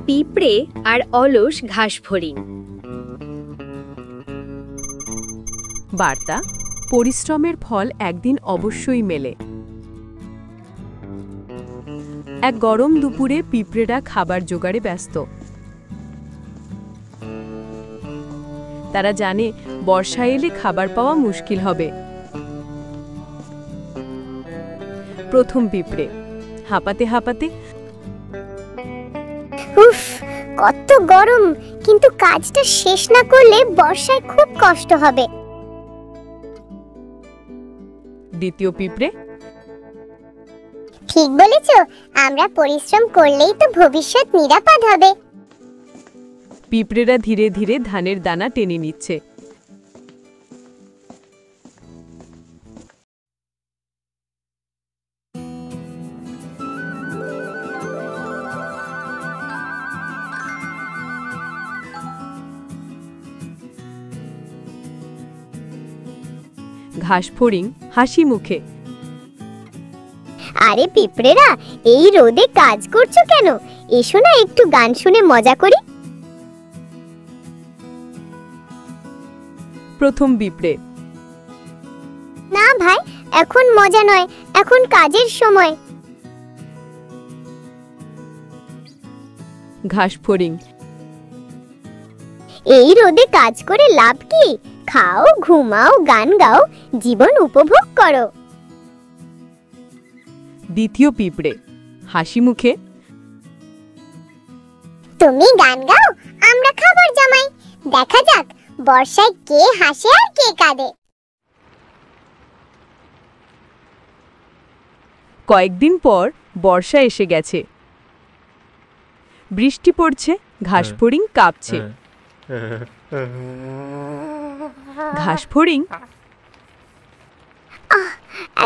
পিঁপড়ে আর অলস ঘাস ফড়িং। বার্তা: পরিশ্রমের ফল একদিন অবশ্যই মেলে। এক গরম দুপুরে পিঁপড়েরা খাবার জোগাড়ে ব্যস্ত। তারা জানে বর্ষা এলে খাবার পাওয়া মুশকিল হবে। প্রথম পিঁপড়ে হাঁপাতে হাঁপাতে, উফ, কত গরম! কিন্তু কাজটা শেষ না করলে বর্ষায় খুব কষ্ট হবে। দ্বিতীয় পিঁপড়ে, ঠিক বলেছ, আমরা পরিশ্রম করলেই তো ভবিষ্যৎ নিরাপদ হবে। পিঁপড়েরা ধীরে ধীরে ধানের দানা টেনে নিচ্ছে। ঘাসফড়িং হাসি মুখে, আরে পিঁপড়েরা, এই রোদে কাজ করছো কেন? এসো না একটু গান শুনে মজা করি। প্রথম পিঁপড়ে, না ভাই, এখন মজা নয়, এখন কাজের সময়। ঘাসফড়িং, এই রোদে কাজ করে লাভ কি? খাও, ঘুমাও, গান গাও, জীবন উপভোগ করো। দ্বিতীয় পিঁপড়ে হাসি মুখে, তুমি গান গাও, আমরা খাবার জমাই। দেখা যাক বর্ষায় কে হাসে আর কে কাঁদে। কয়েকদিন পর বর্ষা এসে গেছে। বৃষ্টি পড়ছে, ঘাসফড়িং কাঁপছে। ঘাসফড়িং,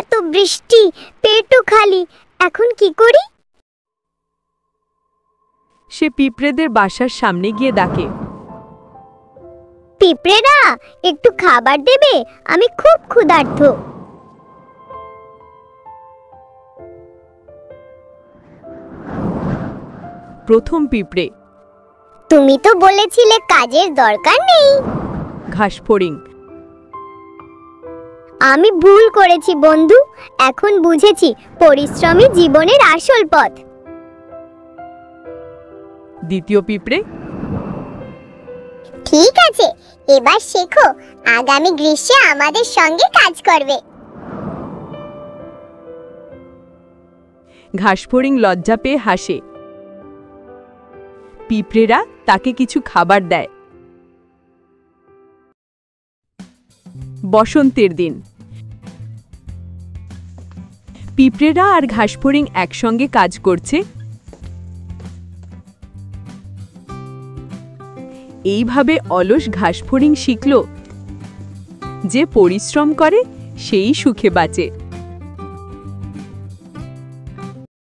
এত বৃষ্টি, পেটও খালি, এখন কি করি? সে পিঁপড়েদের বাসার সামনে গিয়ে ডাকে, পিঁপড়েরা, একটু খাবার দেবে? আমি খুব ক্ষুধার্ত। প্রথম পিঁপড়ে, তুমি তো বলেছিলে কাজের দরকার নেই। ঘাসফড়িং, আমি ভুল করেছি বন্ধু, এখন বুঝেছি পরিশ্রমই জীবনের আসল পথ। দ্বিতীয় পিঁপড়ে, ঠিক আছে, এবার শেখো, আগামী গ্রীষ্মে আমাদের সঙ্গে কাজ করবে। ঘাসফড়িং লজ্জা পেয়ে হাসে। পিঁপড়েরা তাকে কিছু খাবার দেয়। বসন্তের দিন পিঁপড়েরা আর ঘাসফড়িং একসঙ্গে কাজ করছে। এইভাবে অলস ঘাসফড়িং শিখল যে পরিশ্রম করে সেই সুখে বাঁচে।